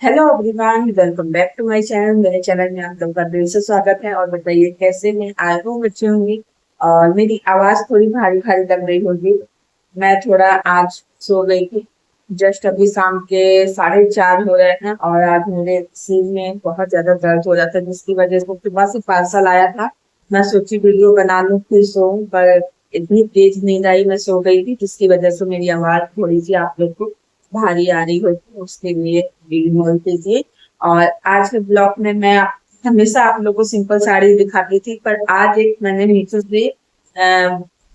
Hello everyone, welcome back to my channel. मेरे channel में आप लोगों का दिल से स्वागत है। और बताइए कैसे हैं, आई होप अच्छे होंगी। और मेरी आवाज थोड़ी भारी भारी लग रही होगी। मैं थोड़ा आज सो गई थी। जस्ट अभी शाम के 4:30 हो रहे हैं और आज मेरे सिर में बहुत ज्यादा दर्द हो रहा था, जिसकी वजह से सुबह से पार्सल आया था। मैं सोची वीडियो बना लूं फिर सोऊं, पर इतनी तेज नींद आई, मैं सो गई थी, जिसकी वजह से मेरी आवाज थोड़ी सी आप लोग को भारी आ रही होगी, उसके लिए इग्नोर कीजिए। और आज के ब्लॉग में मैं हमेशा आप लोगों को सिंपल साड़ी दिखाती थी, पर आज एक मैंने मीशो से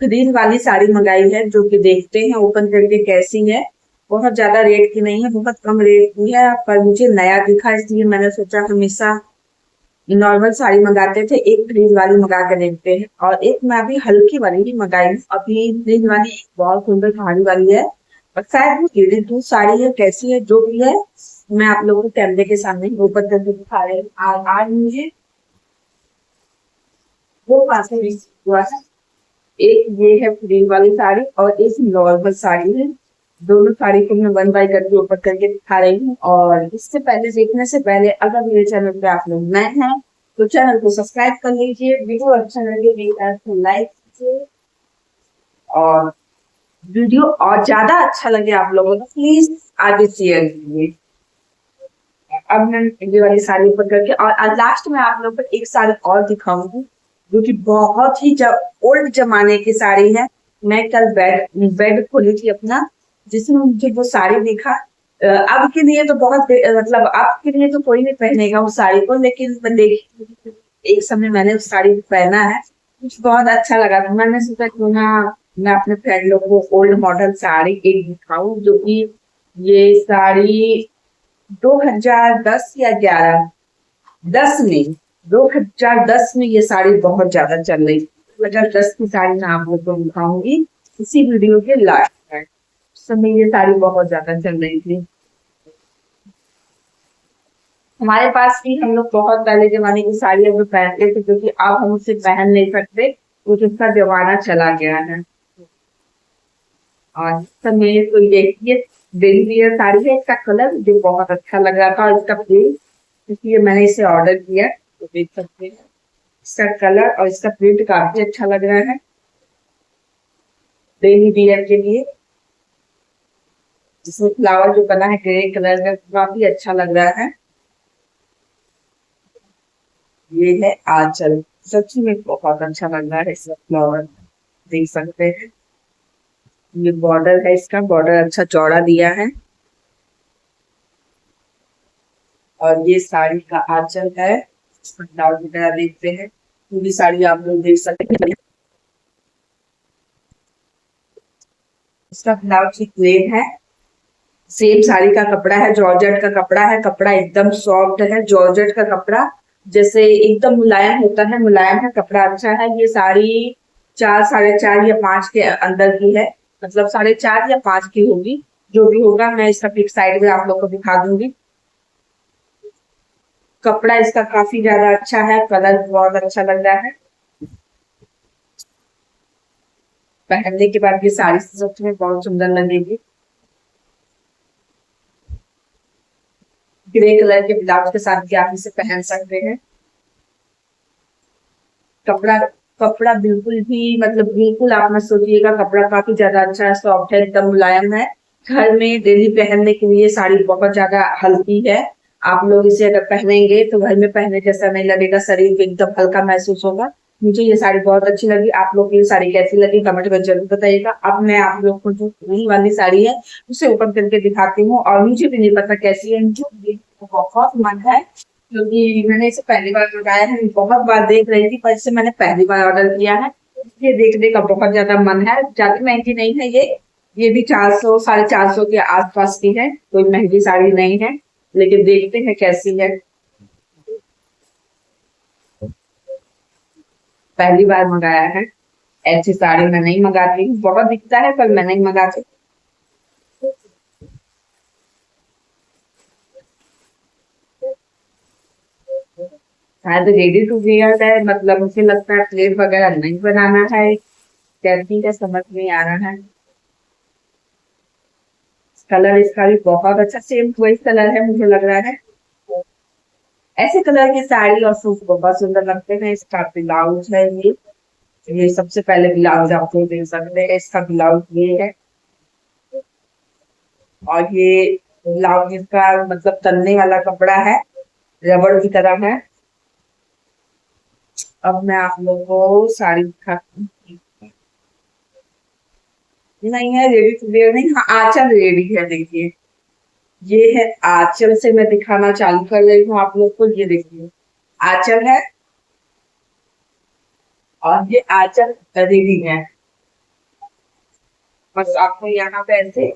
ग्रीन वाली साड़ी मंगाई है, जो कि देखते हैं ओपन करके कैसी है। बहुत ज्यादा रेट की नहीं है, बहुत कम रेट की है, पर मुझे नया दिखा इसलिए मैंने सोचा हमेशा नॉर्मल साड़ी मंगाते थे, एक ग्रीन वाली मंगा के देखते हैं। और एक मैं अभी हल्की वाली ही मंगाई हूँ। अभी ग्रीन वाली एक बहुत सुंदर भारी वाली है, और शायद वो डेली टू साड़ी है, कैसी है जो भी है मैं आप लोगों को कैमरे के सामने ऊपर करके दिखा रही हूँ। आज मुझे दो पास हुआ है। एक ये है ग्रीन वाली साड़ी और एक नॉर्मल साड़ी है। दोनों साड़ी को मैं वन बाय करके ऊपर करके दिखा रही हूँ। और इससे पहले, देखने से पहले, अगर मेरे चैनल पे आप लोग नए हैं तो चैनल को सब्सक्राइब कर लीजिए। वीडियो अच्छा लगे वीडियो लाइक कीजिए, और वीडियो और ज्यादा अच्छा लगे आप लोगों को प्लीज आगे शेयर कीजिए। अब मैं ये वाली साड़ी ऊपर करके, और लास्ट में आप लोगों को एक साड़ी और दिखाऊंगी, जो कि बहुत ही ओल्ड जमाने की साड़ी है। मैं कल बेड बेड खोली थी अपना, जिसमें मुझे वो साड़ी दिखा। अब के लिए तो मतलब अब के लिए तो कोई नहीं पहनेगा उस साड़ी को, लेकिन मैं देखी एक समय मैंने उस साड़ी को पहना है, मुझे बहुत अच्छा लगा। तो मैंने सोचा क्यों ना मैं अपने फ्रेंड लोग को ओल्ड मॉडल साड़ी एक दिखाऊं, जो कि ये साड़ी 2010 या 11, 10 में, 2010 में ये साड़ी बहुत ज्यादा चल रही थी। 2010 की साड़ी मैं आप लोग को दिखाऊंगी इसी वीडियो के लास्ट में। उस समय ये साड़ी बहुत ज्यादा चल रही थी। हमारे पास भी हम लोग बहुत पहले जमाने की साड़ी अब पहनते थे, जो कि अब हम उसे पहन नहीं सकते, कुछ उसका जमाना चला गया है। और समय तो ये डेली वियर साड़ी है। इसका कलर मुझे बहुत अच्छा लग रहा था, और इसका प्रिंट, इसलिए मैंने इसे ऑर्डर किया। तो देख सकते हैं इसका कलर और इसका प्रिंट काफी अच्छा लग रहा है डेली वियर के लिए। जिसमें फ्लावर जो बना है ग्रे कलर का, काफी अच्छा लग रहा है। ये है आंचल, सच में बहुत अच्छा लग रहा है इसका फ्लावर, देख सकते हैं। ये बॉर्डर है, इसका बॉर्डर अच्छा चौड़ा दिया है। और ये साड़ी का आंचल है। इसका ब्लाउज वगैरह देखते हैं, पूरी साड़ी आप लोग देख सकते हैं। इसका ब्लाउज प्लेन है। सेम साड़ी का कपड़ा है, जॉर्जेट का कपड़ा है। कपड़ा एकदम सॉफ्ट है, जॉर्जेट का कपड़ा जैसे एकदम मुलायम होता है, मुलायम है, कपड़ा अच्छा है। ये साड़ी 4, 4.5 या 5 के अंदर की है, मतलब 4.5 या 5 की होगी। जो भी होगा मैं इसका पिक साइड में आप लोग को दिखा दूंगी। कपड़ा इसका काफी ज्यादा अच्छा है, कलर बहुत अच्छा लग रहा है। पहनने के बाद ये साड़ी सच में बहुत सुंदर लगेगी। ग्रे कलर के ब्लाउज के साथ भी आप इसे पहन सकते हैं। कपड़ा कपड़ा बिल्कुल भी, मतलब बिल्कुल आप मत सोचिएगा, कपड़ा काफी ज्यादा अच्छा है, सॉफ्ट है, एकदम मुलायम है। घर में डेली पहनने के लिए साड़ी बहुत ज्यादा हल्की है। आप लोग इसे अगर पहनेंगे तो घर में पहने जैसा नहीं लगेगा, शरीर पे एकदम हल्का महसूस होगा। मुझे ये साड़ी बहुत अच्छी लगी। आप लोग को ये साड़ी कैसी लगी कमेंट में जरूर बताइएगा। अब मैं आप लोग को जो ग्रीन वाली साड़ी है उसे ओपन करके दिखाती हूँ, और मुझे भी नहीं पता कैसी है, मुझे बहुत मन है, क्योंकि मैंने इसे पहली बार मंगाया है। बहुत बार देख रही थी, पर इसे मैंने पहली बार ऑर्डर किया है, इसलिए देखने का बहुत ज्यादा मन है। ज्यादा महंगी नहीं है ये भी 400, 450 के आसपास की है, कोई महंगी साड़ी नहीं है। लेकिन देखते हैं कैसी है। पहली बार मंगाया है, ऐसी साड़ी मैं नहीं मंगाती हूँ, बहुत दिखता है पर मैं नहीं मंगाती। शायद रेडी टू वेयर है, मतलब मुझे लगता है प्लेट वगैरह नहीं बनाना है। कैसी है समझ नहीं आ रहा है। कलर इसका भी बहुत अच्छा, सेम वही कलर है मुझे लग रहा है। ऐसे कलर की साड़ी और सूट बहुत सुंदर लगते हैं। इसका ब्लाउज है ये सबसे पहले ब्लाउज आपको देख सकते हैं, इसका ब्लाउज ये है। और ये ब्लाउज इसका मतलब तलने वाला कपड़ा है, रबड़ की तरह है। अब मैं आप लोगों को साड़ी दिखाती हूँ। नहीं है रेडी टू वेयर नहीं, हाँ आंचल रेडी है, देखिए ये है आंचल से मैं दिखाना चालू कर रही हूँ आप लोग को। ये देखिए आंचल है और ये आंचल रेडी है। बस आपको यहाँ पे ऐसे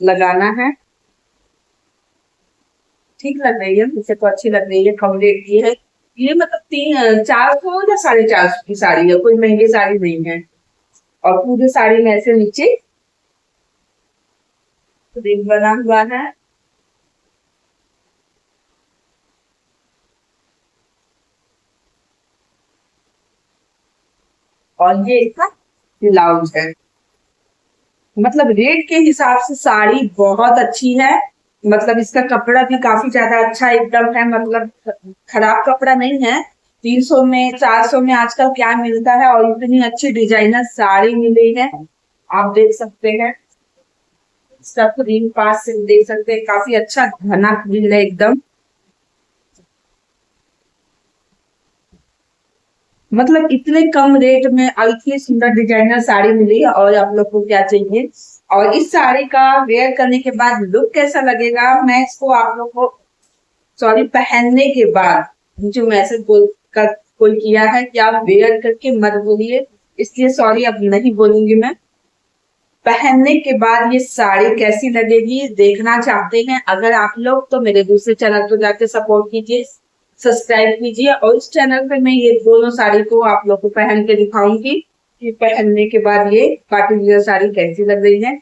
लगाना है। ठीक लग रही है, मुझे तो अच्छी लग रही है, कम रेट की है ये, मतलब 400 या 450 की साड़ी है, कोई महंगी साड़ी नहीं है। और पूरी साड़ी में ऐसे नीचे रिंग बना हुआ है। और ये इसका ब्लाउज है। मतलब रेट के हिसाब से साड़ी बहुत अच्छी है। मतलब इसका कपड़ा भी काफी ज्यादा अच्छा एकदम है, मतलब खराब कपड़ा नहीं है। 300 में 400 में आजकल क्या मिलता है, और इतनी अच्छी डिजाइनर साड़ी मिली है, आप देख सकते हैं। सब रिंग पास से देख सकते हैं, काफी अच्छा घना ग्रिल है एकदम। मतलब इतने कम रेट में इतनी सुंदर डिजाइनर साड़ी मिली है, और आप लोग को क्या चाहिए। और इस साड़ी का वेयर करने के बाद लुक कैसा लगेगा, मैं इसको आप लोग को, सॉरी, पहनने के बाद मुझे मैसेज बोल कर कोई किया है कि आप वेयर करके मत बोलिए, इसलिए सॉरी अब नहीं बोलूंगी मैं। पहनने के बाद ये साड़ी कैसी लगेगी देखना चाहते हैं अगर आप लोग, तो मेरे दूसरे चैनल को जाके सपोर्ट कीजिए, सब्सक्राइब कीजिए। और इस चैनल पे मैं ये दोनों साड़ी को आप लोग को पहन के दिखाऊंगी कि पहनने के बाद ये पार्टी वियर साड़ी कैसी लग रही है।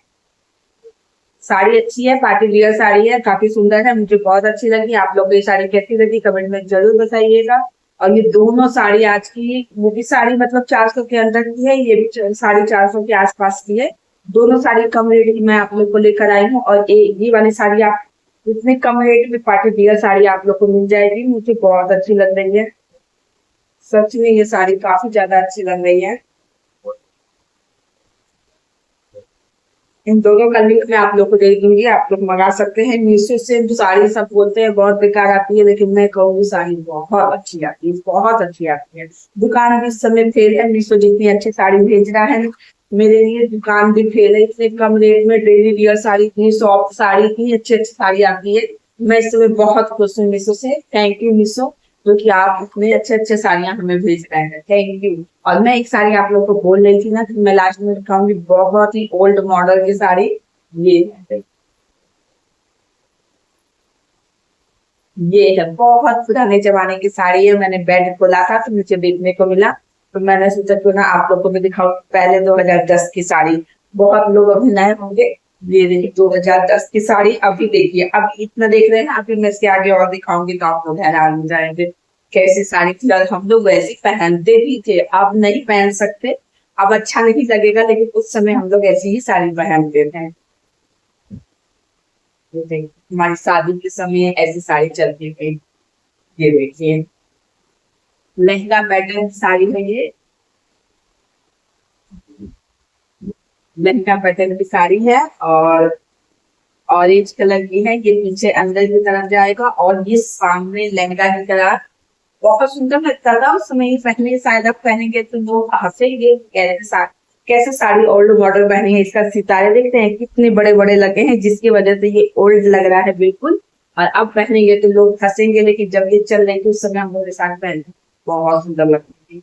साड़ी अच्छी है, पार्टी वियर साड़ी है, काफी सुंदर है, मुझे बहुत अच्छी लगी। आप लोग को ये साड़ी कैसी लगी कमेंट में जरूर बताइएगा। और ये दोनों साड़ी आज की, वो भी साड़ी मतलब 400 के अंदर की है, ये भी 450 के आसपास की है। दोनों साड़ी कम रेट की मैं आप लोग को लेकर आई हूँ। और ये वाली साड़ी आप इतने कम रेट में पार्टी वियर साड़ी आप लोग को मिल जाएगी, मुझे बहुत अच्छी लग रही है। सच में ये साड़ी काफी ज्यादा अच्छी लग रही है। इन दोनों का लिंक मैं आप लोग को दे दूंगी, आप लोग मंगा सकते हैं। मीशो से साड़ी सब बोलते हैं बहुत बेकार आती है, लेकिन मैं कहूँगी साड़ी बहुत अच्छी आती है, बहुत अच्छी आती है। दुकान भी इस समय फेल है, मीशो जितनी अच्छी साड़ी भेज रहा है मेरे लिए, दुकान भी फेल है। इतने कम रेट में डेली वियर साड़ी, इतनी सॉफ्ट साड़ी, इतनी अच्छी अच्छी साड़ी आती है। मैं इस समय बहुत खुश हूँ मीशो से। थैंक यू मीशो, क्योंकि आप इतने अच्छे अच्छे साड़ियां हमें भेज रहे हैं, थैंक यू। और मैं एक साड़ी आप लोग को बोल रही थी ना कि मैं लास्ट में दिखाऊंगी, बहुत ही ओल्ड मॉडल की साड़ी। ये है, ये है बहुत पुराने जमाने की साड़ी है। मैंने बेड खोला था तो मुझे देखने को मिला, तो मैंने सोचा क्यों ना आप लोग को भी दिखाऊं। पहले 2010 की साड़ी, बहुत लोग अभी नए होंगे। ये देखिए 2010 की साड़ी, अभी देखिए, अब इतना देख रहे हैं, अभी मैं इसके आगे और दिखाऊंगी तो आप लोग हैरान हो जाएंगे कैसी साड़ी थी। और हम लोग वैसे पहनते भी थे, अब नहीं पहन सकते, अब अच्छा नहीं लगेगा, लेकिन उस समय हम लोग ऐसी ही साड़ी पहनते थे। ये देखिए, हमारी शादी के समय ऐसी साड़ी चलती थी। ये देखिए लहंगा पैटर्न साड़ी है ये, लहंगा पैटर्न की साड़ी है, और ऑरेंज कलर की है। ये पीछे अंदर की तरफ जाएगा, और ये सामने लहंगा की तरह। बहुत सुंदर लगता था उस समय, ये पहने, शायद अब पहनेंगे तो लोग हंसेंगे, कैसे साड़ी ओल्ड मॉडल पहनी है। इसका सितारे देखते हैं कितने बड़े बड़े लगे हैं, जिसकी वजह से ये ओल्ड लग रहा है बिल्कुल। और अब पहनेंगे तो लोग हंसेंगे, लेकिन जब ये चल रही थी उस समय हम लोग के साथ पहने, बहुत सुंदर लगती थी।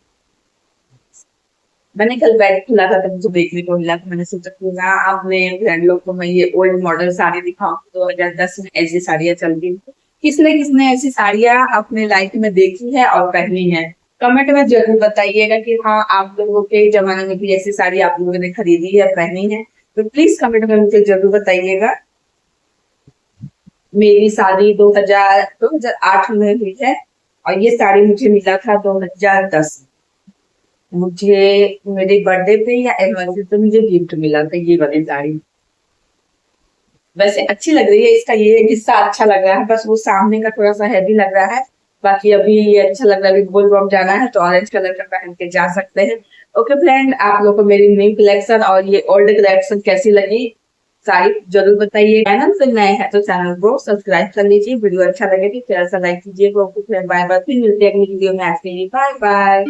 मैंने कल बैग खुला था, तब मुझे देखने को मिला, तो मैंने सोचा क्यों ना अपने फ्रेंड लोग को मैं ये ओल्ड मॉडल साड़ी दिखाऊं। 2010 में ऐसी साड़ियां चल रही थी। किसने ऐसी साड़ियां अपने लाइफ में देखी है और पहनी है, कमेंट में जरूर बताइएगा कि हाँ आप लोगों के जमाने में भी ऐसी साड़ी आप लोगों ने खरीदी है, पहनी है, तो प्लीज कमेंट में मुझे जरूर बताइएगा। मेरी शादी 2008 में हुई है, और ये साड़ी मुझे मिला था 2010। मुझे मेरे बर्थडे पे या एनिवर्सरी पे मुझे गिफ्ट मिला था ये वाली साड़ी। वैसे अच्छी लग रही है, इसका ये हिस्सा अच्छा लग रहा है, बस वो सामने का थोड़ा सा हैवी लग रहा है। बाकी अभी ये अच्छा लग रहा है, अभी बोल बम जाना है तो ऑरेंज कलर का पहन के जा सकते हैं। ओके फ्रेंड, आप लोग को मेरी न्यू कलेक्शन और ये ओल्ड कलेक्शन कैसी लगी सारी जरूर बताइए। चैनल से नए हैं तो चैनल को सब्सक्राइब कर लीजिए, वीडियो अच्छा लगे तो थोड़ा सा लाइक कीजिए। ओके फ्रेंड, बाय बाय, फिर मिलते हैं अगली वीडियो में। आज के लिए बाय बाय।